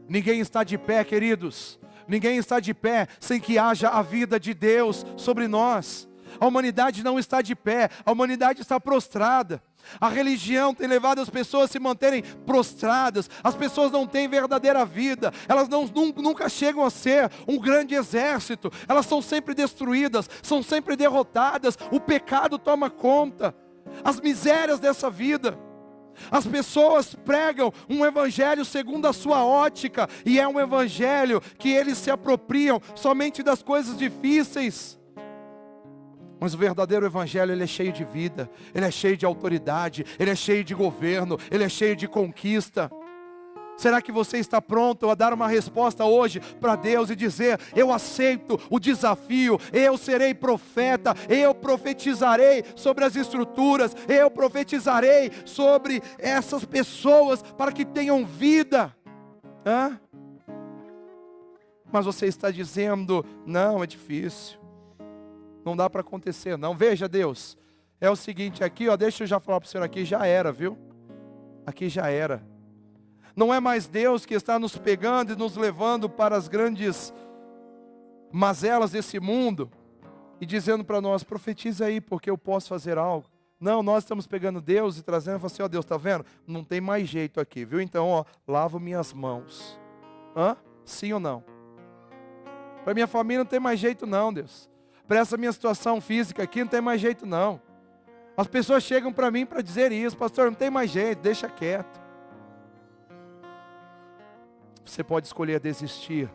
Ninguém está de pé, queridos. Ninguém está de pé sem que haja a vida de Deus sobre nós. A humanidade não está de pé, a humanidade está prostrada. A religião tem levado as pessoas a se manterem prostradas. As pessoas não têm verdadeira vida. Elas nunca chegam a ser um grande exército. Elas são sempre destruídas, são sempre derrotadas. O pecado toma conta. As misérias dessa vida. As pessoas pregam um evangelho segundo a sua ótica, e é um evangelho que eles se apropriam somente das coisas difíceis. Mas o verdadeiro evangelho, ele é cheio de vida, ele é cheio de autoridade, ele é cheio de governo, ele é cheio de conquista. Será que você está pronto a dar uma resposta hoje para Deus e dizer: eu aceito o desafio, eu serei profeta, eu profetizarei sobre as estruturas, eu profetizarei sobre essas pessoas para que tenham vida? Mas você está dizendo: não, é difícil, não dá para acontecer não. Veja, Deus, é o seguinte, aqui, deixa eu já falar para o senhor, aqui já era, viu? Aqui já era. Não é mais Deus que está nos pegando e nos levando para as grandes mazelas desse mundo e dizendo para nós: profetiza aí, porque eu posso fazer algo. Não, nós estamos pegando Deus e trazendo e falando assim: Deus, está vendo? Não tem mais jeito aqui, viu? Então, lavo minhas mãos. Sim ou não? Para minha família não tem mais jeito não, Deus. Para essa minha situação física aqui não tem mais jeito não. As pessoas chegam para mim para dizer isso: pastor, não tem mais jeito, deixa quieto. Você pode escolher desistir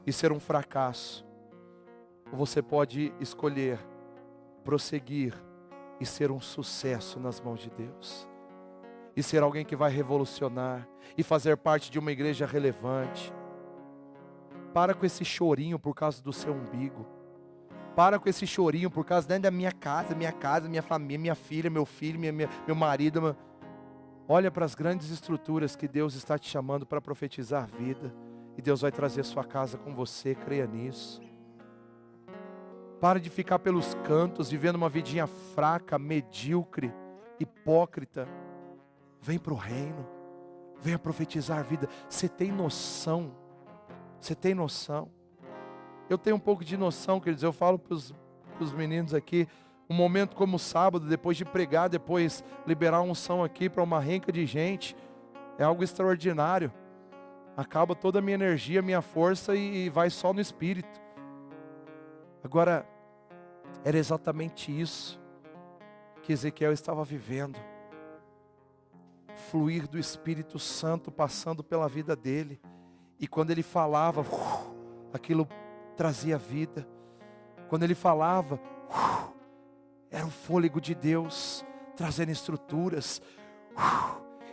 e ser um fracasso, ou você pode escolher prosseguir e ser um sucesso nas mãos de Deus, e ser alguém que vai revolucionar, e fazer parte de uma igreja relevante. Para com esse chorinho por causa do seu umbigo. Para com esse chorinho por causa da minha casa, minha família, minha filha, meu filho, meu marido. Olha para as grandes estruturas que Deus está te chamando para profetizar vida. E Deus vai trazer sua casa com você, creia nisso. Para de ficar pelos cantos, vivendo uma vidinha fraca, medíocre, hipócrita. Vem para o reino. Venha profetizar vida. Você tem noção? Você tem noção? Eu tenho um pouco de noção, queridos. Eu falo para os meninos aqui, um momento como o sábado, depois de pregar, depois liberar uma unção aqui para uma renca de gente, é algo extraordinário. Acaba toda a minha energia, minha força e vai só no Espírito. Agora, era exatamente isso que Ezequiel estava vivendo. Fluir do Espírito Santo passando pela vida dele. E quando ele falava, aquilo trazia vida. Quando ele falava, era o fôlego de Deus, trazendo estruturas,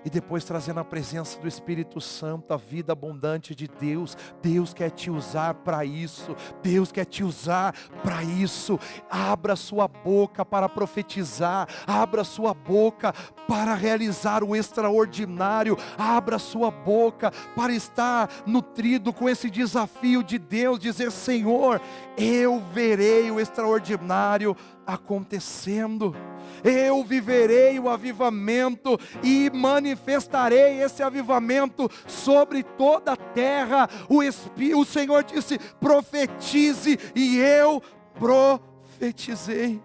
e depois trazendo a presença do Espírito Santo, a vida abundante de Deus. Deus quer te usar para isso, Deus quer te usar para isso. Abra sua boca para profetizar, abra sua boca para realizar o extraordinário, abra sua boca para estar nutrido com esse desafio de Deus, dizer: Senhor, eu verei o extraordinário acontecendo, eu viverei o avivamento e manifestarei esse avivamento sobre toda a terra. O Senhor disse: profetize, e eu profetizei.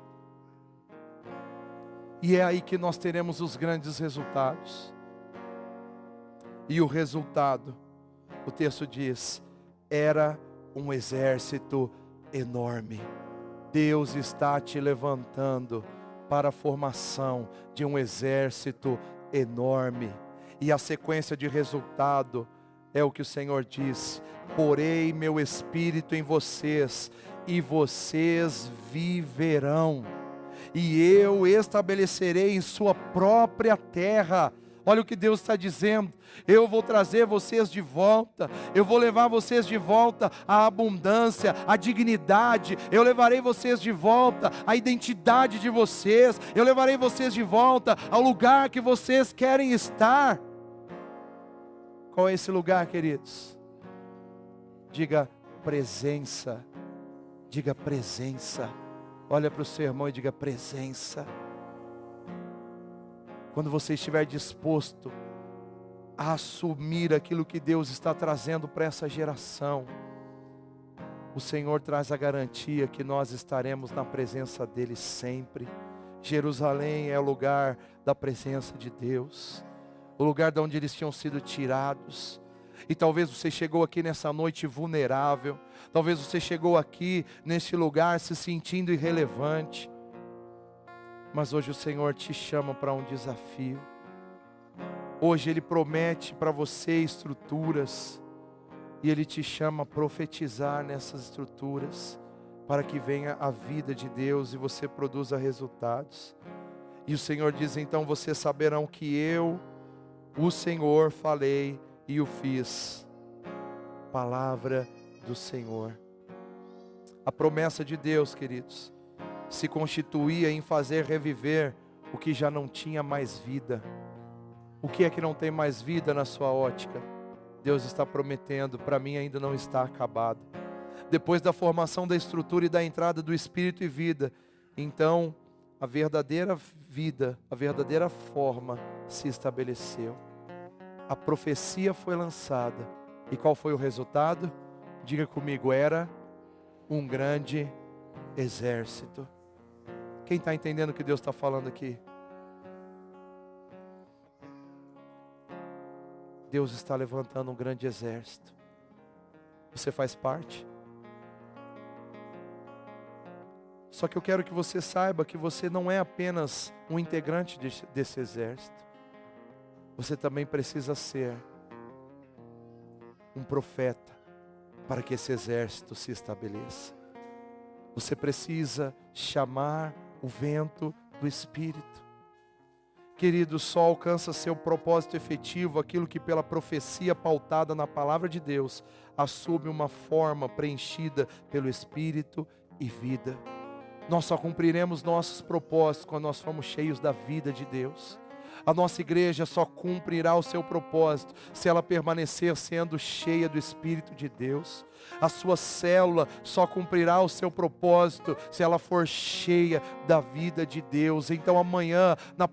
E é aí que nós teremos os grandes resultados. E o resultado, o texto diz, era um exército enorme. Deus está te levantando para a formação de um exército enorme. E a sequência de resultado é o que o Senhor diz: porei meu espírito em vocês, e vocês viverão, e eu estabelecerei em sua própria terra. Olha o que Deus está dizendo: eu vou trazer vocês de volta, eu vou levar vocês de volta à abundância, à dignidade, eu levarei vocês de volta à identidade de vocês, eu levarei vocês de volta ao lugar que vocês querem estar. Qual é esse lugar, queridos? Diga presença, diga presença. Olha para o seu irmão e diga presença. Quando você estiver disposto a assumir aquilo que Deus está trazendo para essa geração, o Senhor traz a garantia que nós estaremos na presença dEle sempre. Jerusalém é o lugar da presença de Deus, o lugar de onde eles tinham sido tirados. E talvez você chegou aqui nessa noite vulnerável, talvez você chegou aqui nesse lugar se sentindo irrelevante. Mas hoje o Senhor te chama para um desafio. Hoje Ele promete para você estruturas, e Ele te chama a profetizar nessas estruturas. para que venha a vida de Deus e você produza resultados. E o Senhor diz, então vocês saberão que eu, o Senhor, falei e o fiz. Palavra do Senhor. A promessa de Deus, queridos, se constituía em fazer reviver o que já não tinha mais vida. O que é que não tem mais vida na sua ótica? Deus está prometendo, para mim ainda não está acabado. Depois da formação da estrutura e da entrada do Espírito e vida, então a verdadeira vida, a verdadeira forma se estabeleceu. A profecia foi lançada. E qual foi o resultado? Diga comigo, era um grande exército. Quem está entendendo o que Deus está falando aqui? Deus está levantando um grande exército. Você faz parte? Só que eu quero que você saiba que você não é apenas um integrante desse exército. Você também precisa ser um profeta para que esse exército se estabeleça. Você precisa chamar o vento do Espírito. Querido, só alcança seu propósito efetivo aquilo que pela profecia pautada na palavra de Deus assume uma forma preenchida pelo Espírito e vida. Nós só cumpriremos nossos propósitos quando nós formos cheios da vida de Deus. A nossa igreja só cumprirá o seu propósito se ela permanecer sendo cheia do Espírito de Deus. A sua célula só cumprirá o seu propósito se ela for cheia da vida de Deus. Então amanhã, na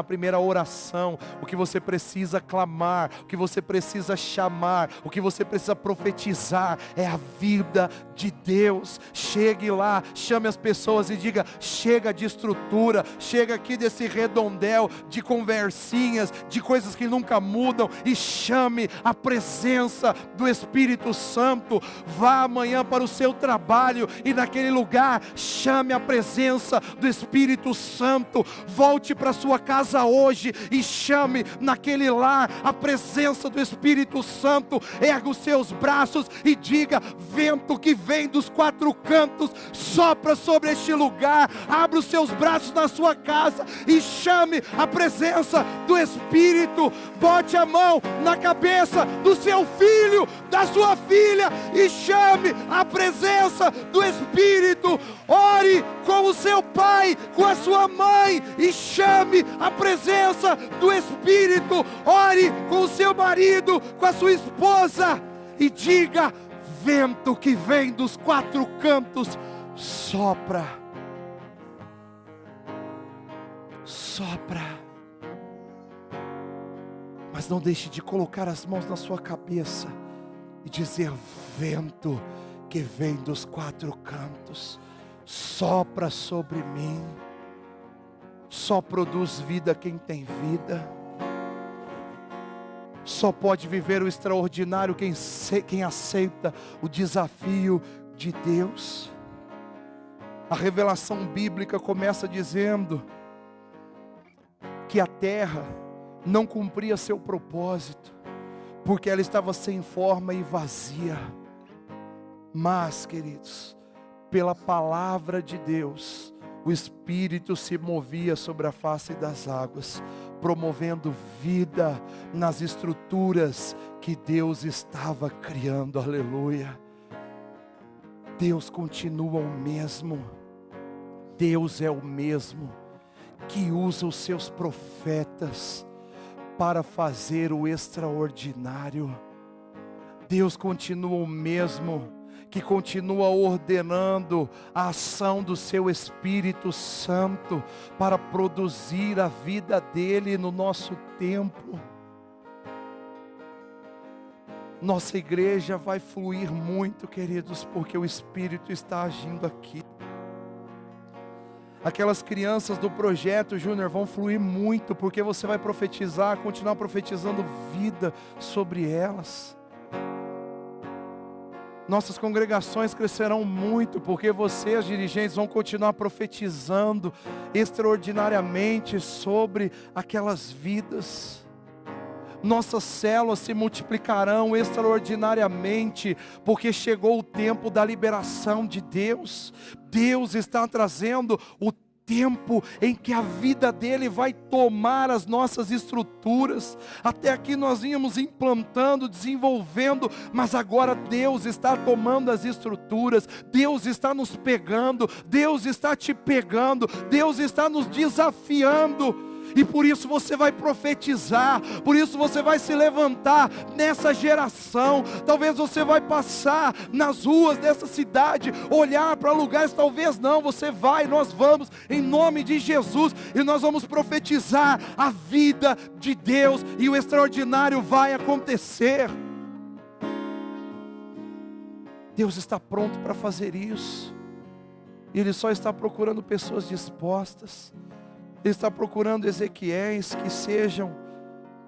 primeira oração, o que você precisa clamar, o que você precisa chamar, o que você precisa profetizar é a vida de Deus. Chegue lá, chame as pessoas e diga, chega de estrutura, chega aqui desse redondel de conversinhas, de coisas que nunca mudam, e chame a presença do Espírito Santo. Vá amanhã para o seu trabalho e naquele lugar chame a presença do Espírito Santo. Volte para sua casa hoje e chame naquele lar a presença do Espírito Santo. Erga os seus braços e diga, vento que vem dos quatro cantos, sopra sobre este lugar. Abra os seus braços na sua casa e chame a presença do Espírito. Bote a mão na cabeça do seu filho, da sua filha, e chame a presença do Espírito. Ore com o seu pai, com a sua mãe, e chame a presença do Espírito. Ore com o seu marido, com a sua esposa, e diga, vento que vem dos quatro cantos, sopra, sopra. Mas não deixe de colocar as mãos na sua cabeça e dizer, vento que vem dos quatro cantos, sopra sobre mim. Só produz vida quem tem vida. Só pode viver o extraordinário quem aceita o desafio de Deus. A revelação bíblica começa dizendo que a terra não cumpria seu propósito, porque ela estava sem forma e vazia. Mas, queridos, pela palavra de Deus, o Espírito se movia sobre a face das águas, promovendo vida nas estruturas que Deus estava criando. Aleluia. Deus continua o mesmo. Deus é o mesmo que usa os seus profetas para fazer o extraordinário. Deus continua o mesmo, que continua ordenando a ação do seu Espírito Santo para produzir a vida dele no nosso tempo. Nossa igreja vai fluir muito, queridos, porque o Espírito está agindo aqui. Aquelas crianças do projeto Júnior vão fluir muito, porque você vai profetizar, continuar profetizando vida sobre elas. Nossas congregações crescerão muito, porque vocês, dirigentes, vão continuar profetizando extraordinariamente sobre aquelas vidas. nossas células se multiplicarão extraordinariamente, porque chegou o tempo da liberação de Deus. Deus está trazendo o tempo em que a vida dele vai tomar as nossas estruturas. Até aqui nós íamos implantando, desenvolvendo, mas agora Deus está tomando as estruturas. Deus está nos pegando, Deus está te pegando, Deus está nos desafiando. E por isso você vai profetizar, por isso você vai se levantar nessa geração. Talvez você vai passar nas ruas dessa cidade, olhar para lugares, talvez não, você vai, nós vamos, em nome de Jesus, e nós vamos profetizar a vida de Deus, e o extraordinário vai acontecer. Deus está pronto para fazer isso, e Ele só está procurando pessoas dispostas. Ele está procurando Ezequiéis que sejam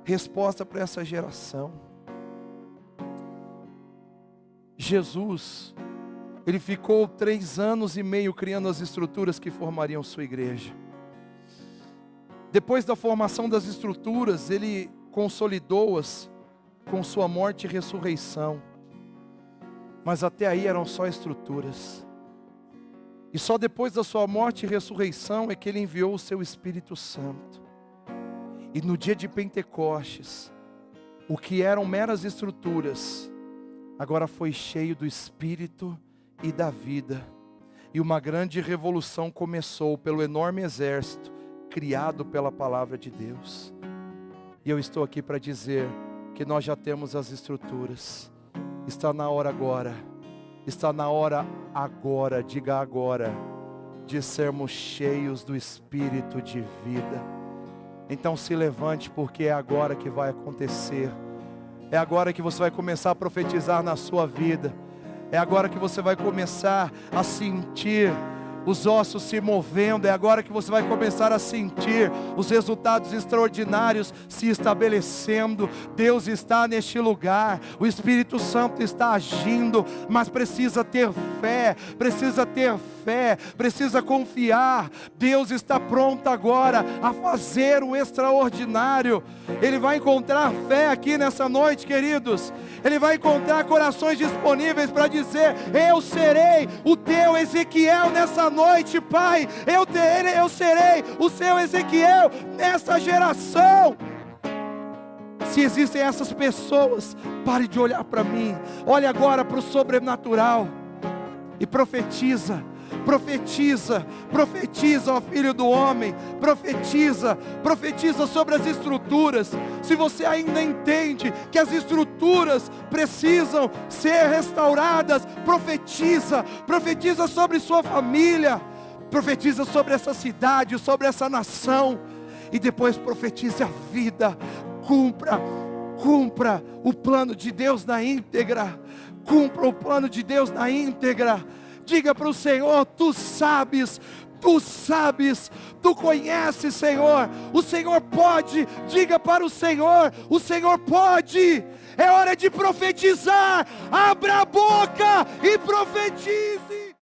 resposta para essa geração. Jesus, Ele ficou 3 anos e meio criando as estruturas que formariam sua igreja. Depois da formação das estruturas, Ele consolidou-as com sua morte e ressurreição. Mas até aí eram só estruturas. E só depois da sua morte e ressurreição é que Ele enviou o seu Espírito Santo. E no dia de Pentecostes, o que eram meras estruturas, agora foi cheio do Espírito e da vida. E uma grande revolução começou pelo enorme exército, criado pela palavra de Deus. E eu estou aqui para dizer que nós já temos as estruturas. Está na hora agora. Está na hora agora, diga agora, de sermos cheios do Espírito de vida. Então se levante, porque é agora que vai acontecer. É agora que você vai começar a profetizar na sua vida. É agora que você vai começar a sentir os ossos se movendo. É agora que você vai começar a sentir os resultados extraordinários se estabelecendo. Deus está neste lugar, o Espírito Santo está agindo, mas precisa ter fé, precisa confiar. Deus está pronto agora a fazer o extraordinário. Ele vai encontrar fé aqui nessa noite, queridos. Ele vai encontrar corações disponíveis para dizer: eu serei o teu Ezequiel nessa noite, Pai. Eu serei o seu Ezequiel nessa geração. Se existem essas pessoas, pare de olhar para mim, olhe agora para o sobrenatural e profetiza. Profetiza, ó filho do homem, profetiza sobre as estruturas. Se você ainda entende que as estruturas precisam ser restauradas, profetiza sobre sua família, profetiza sobre essa cidade, sobre essa nação, e depois profetize a vida. Cumpra o plano de Deus na íntegra, Diga para o Senhor: tu sabes, tu conheces, Senhor. O Senhor pode. Diga para o Senhor pode. É hora de profetizar. Abra a boca e profetize.